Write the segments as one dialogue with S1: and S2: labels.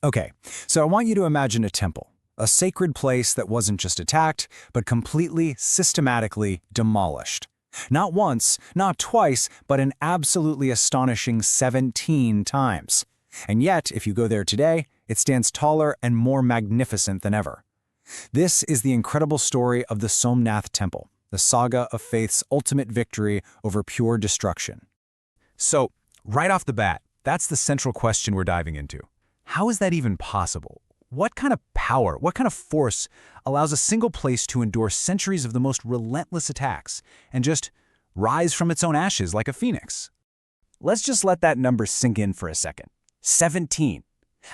S1: Okay, so I want you to imagine a temple, a sacred place that wasn't just attacked, but completely, systematically demolished. Not once, not twice, but an absolutely astonishing 17 times. And yet, if you go there today, it stands taller and more magnificent than ever. This is the incredible story of the Somnath Temple, the saga of faith's ultimate victory over pure destruction.
S2: So, right off the bat, that's the central question we're diving into. How is that even possible? What kind of power, what kind of force allows a single place to endure centuries of the most relentless attacks and just rise from its own ashes like a phoenix?
S1: Let's just let that number sink in for a second. 17.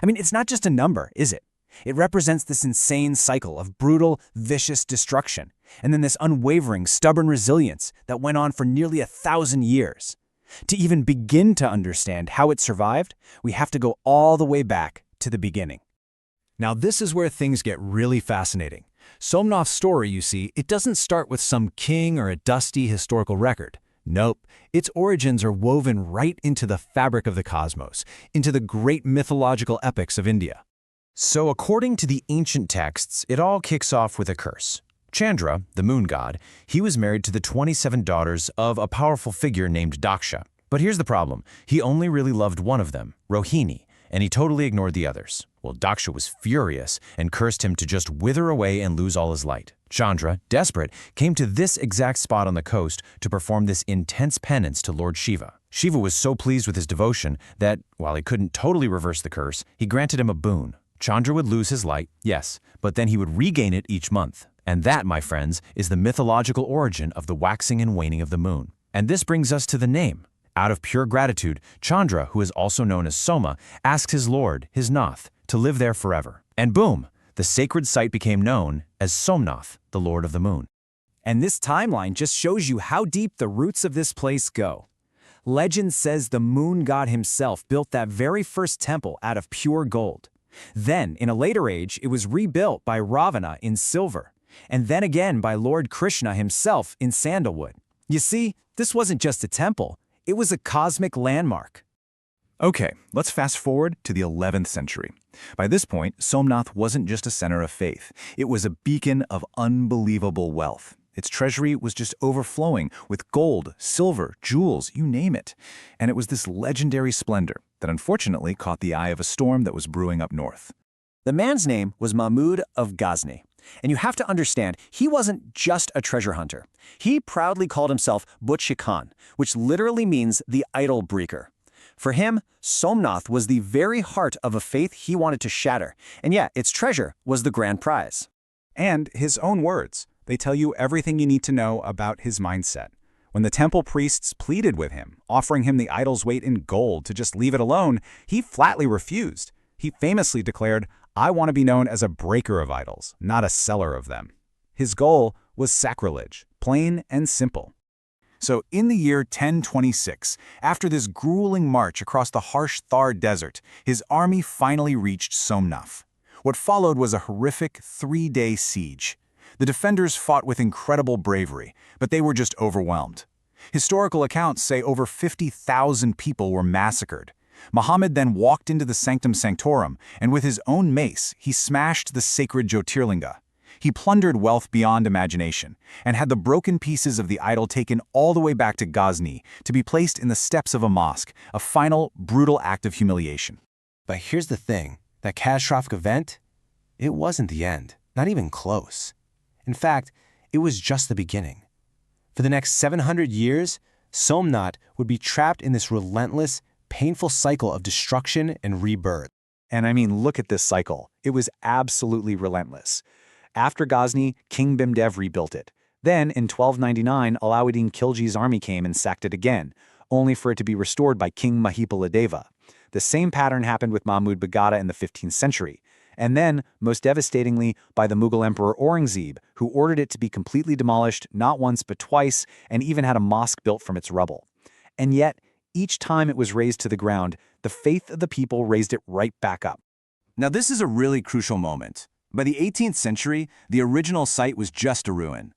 S1: I mean, it's not just a number, is it? It represents this insane cycle of brutal, vicious destruction, and then this unwavering, stubborn resilience that went on for nearly 1,000 years. To even begin to understand how it survived, we have to go all the way back to the beginning.
S2: Now this is where things get really fascinating. Somnath's story, you see, it doesn't start with some king or a dusty historical record. Nope, its origins are woven right into the fabric of the cosmos, into the great mythological epics of India. So according to the ancient texts, it all kicks off with a curse. Chandra, the moon god, he was married to the 27 daughters of a powerful figure named Daksha. But here's the problem, he only really loved one of them, Rohini, and he totally ignored the others. Well, Daksha was furious and cursed him to just wither away and lose all his light. Chandra, desperate, came to this exact spot on the coast to perform this intense penance to Lord Shiva. Shiva was so pleased with his devotion that, while he couldn't totally reverse the curse, he granted him a boon. Chandra would lose his light, yes, but then he would regain it each month. And that, my friends, is the mythological origin of the waxing and waning of the moon. And this brings us to the name. Out of pure gratitude, Chandra, who is also known as Soma, asked his lord, his Nath, to live there forever. And boom, the sacred site became known as Somnath, the Lord of the Moon.
S1: And this timeline just shows you how deep the roots of this place go. Legend says the moon god himself built that very first temple out of pure gold. Then, in a later age, it was rebuilt by Ravana in silver, and then again by Lord Krishna himself in sandalwood. You see, this wasn't just a temple, it was a cosmic landmark.
S3: Okay, let's fast forward to the 11th century. By this point, Somnath wasn't just a center of faith. It was a beacon of unbelievable wealth. Its treasury was just overflowing with gold, silver, jewels, you name it. And it was this legendary splendor that unfortunately caught the eye of a storm that was brewing up north.
S1: The man's name was Mahmud of Ghazni. And you have to understand, he wasn't just a treasure hunter. He proudly called himself Butch Khan, which literally means the idol breaker. For him, Somnath was the very heart of a faith he wanted to shatter, and yet its treasure was the grand prize.
S3: And his own words, they tell you everything you need to know about his mindset. When the temple priests pleaded with him, offering him the idol's weight in gold to just leave it alone, he flatly refused. He famously declared, "I want to be known as a breaker of idols, not a seller of them." His goal was sacrilege, plain and simple. So in the year 1026, after this grueling march across the harsh Thar Desert, his army finally reached Somnath. What followed was a horrific 3-day siege. The defenders fought with incredible bravery, but they were just overwhelmed. Historical accounts say over 50,000 people were massacred. Muhammad then walked into the Sanctum Sanctorum, and with his own mace, he smashed the sacred Jyotirlinga. He plundered wealth beyond imagination, and had the broken pieces of the idol taken all the way back to Ghazni to be placed in the steps of a mosque, a final, brutal act of humiliation.
S2: But here's the thing, that catastrophic event, it wasn't the end, not even close. In fact, it was just the beginning. For the next 700 years, Somnath would be trapped in this relentless, painful cycle of destruction and rebirth.
S3: And I mean, look at this cycle. It was absolutely relentless. After Ghazni, King Bhimdev rebuilt it. Then, in 1299, Alauddin Khilji's army came and sacked it again, only for it to be restored by King Mahipaladeva. The same pattern happened with Mahmud Bagata in the 15th century. And then, most devastatingly, by the Mughal Emperor Aurangzeb, who ordered it to be completely demolished not once but twice, and even had a mosque built from its rubble. And yet, each time it was razed to the ground, the faith of the people raised it right back up.
S4: Now this is a really crucial moment. By the 18th century, the original site was just a ruin.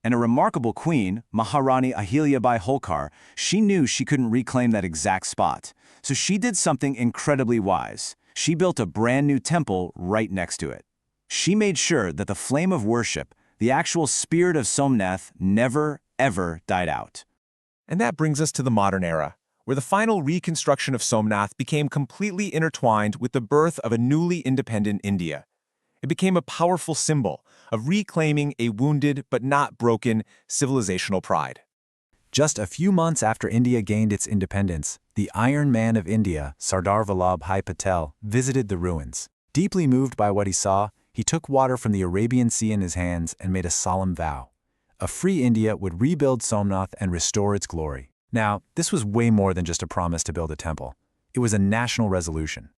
S4: And a remarkable queen, Maharani Ahilyabai Holkar, she knew she couldn't reclaim that exact spot. So she did something incredibly wise. She built a brand new temple right next to it. She made sure that the flame of worship, the actual spirit of Somnath, never, ever died out.
S5: And that brings us to the modern era, where the final reconstruction of Somnath became completely intertwined with the birth of a newly independent India. It became a powerful symbol of reclaiming a wounded but not broken civilizational pride.
S2: Just a few months after India gained its independence, the Iron Man of India, Sardar Vallabhbhai Patel, visited the ruins. Deeply moved by what he saw, he took water from the Arabian Sea in his hands and made a solemn vow. A free India would rebuild Somnath and restore its glory. Now, this was way more than just a promise to build a temple. It was a national resolution.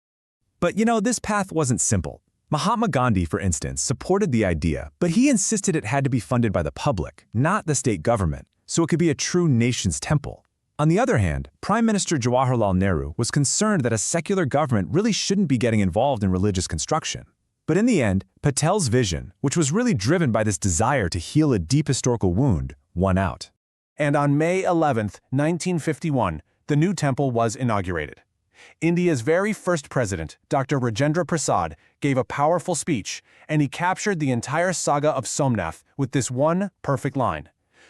S5: But this path wasn't simple. Mahatma Gandhi, for instance, supported the idea, but he insisted it had to be funded by the public, not the state government, so it could be a true nation's temple. On the other hand, Prime Minister Jawaharlal Nehru was concerned that a secular government really shouldn't be getting involved in religious construction. But in the end, Patel's vision, which was really driven by this desire to heal a deep historical wound, won out.
S6: And on May 11, 1951, the new temple was inaugurated. India's very first president, Dr. Rajendra Prasad, gave a powerful speech, and he captured the entire saga of Somnath with this one perfect line: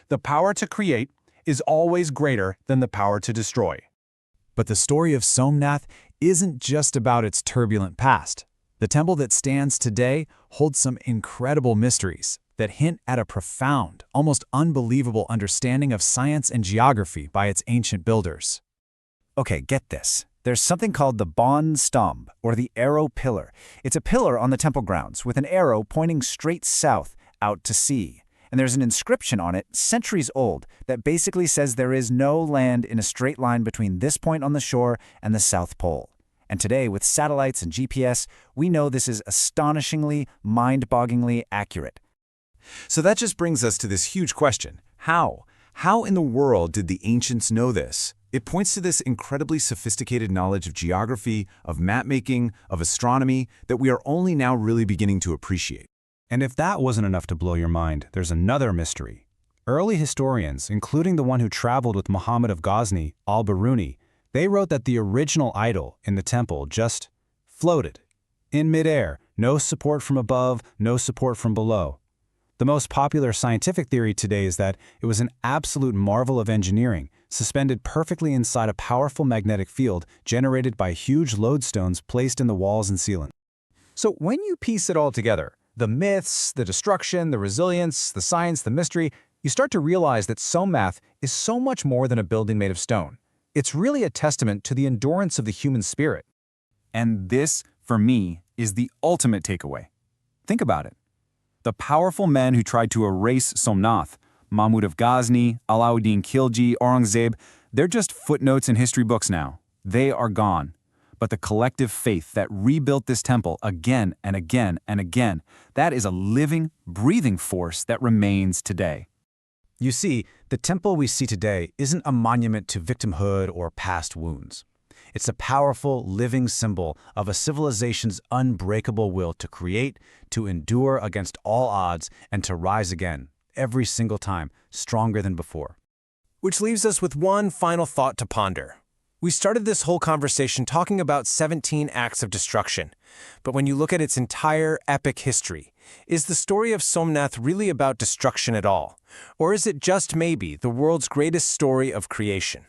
S6: "The power to create is always greater than the power to destroy."
S2: But the story of Somnath isn't just about its turbulent past. The temple that stands today holds some incredible mysteries that hint at a profound, almost unbelievable understanding of science and geography by its ancient builders. Okay, get this. There's something called the Bon Stomb, or the Arrow Pillar. It's a pillar on the temple grounds with an arrow pointing straight south out to sea. And there's an inscription on it, centuries old, that basically says there is no land in a straight line between this point on the shore and the South Pole. And today, with satellites and GPS, we know this is astonishingly, mind-bogglingly accurate.
S3: So that just brings us to this huge question. How? How in the world did the ancients know this? It points to this incredibly sophisticated knowledge of geography, of mapmaking, of astronomy that we are only now really beginning to appreciate.
S1: And if that wasn't enough to blow your mind, there's another mystery. Early historians, including the one who traveled with Muhammad of Ghazni, al-Biruni, they wrote that the original idol in the temple just floated in midair, no support from above, no support from below. The most popular scientific theory today is that it was an absolute marvel of engineering, suspended perfectly inside a powerful magnetic field generated by huge lodestones placed in the walls and ceiling. So when you piece it all together, the myths, the destruction, the resilience, the science, the mystery, you start to realize that Somnath is so much more than a building made of stone. It's really a testament to the endurance of the human spirit. And this, for me, is the ultimate takeaway. Think about it. The powerful men who tried to erase Somnath, Mahmud of Ghazni, Alauddin Khilji, Aurangzeb, they're just footnotes in history books now. They are gone. But the collective faith that rebuilt this temple again and again and again, that is a living, breathing force that remains today. You see, the temple we see today isn't a monument to victimhood or past wounds. It's a powerful, living symbol of a civilization's unbreakable will to create, to endure against all odds, and to rise again, every single time, stronger than before.
S6: Which leaves us with one final thought to ponder. We started this whole conversation talking about 17 acts of destruction, but when you look at its entire epic history, is the story of Somnath really about destruction at all? Or is it just maybe the world's greatest story of creation?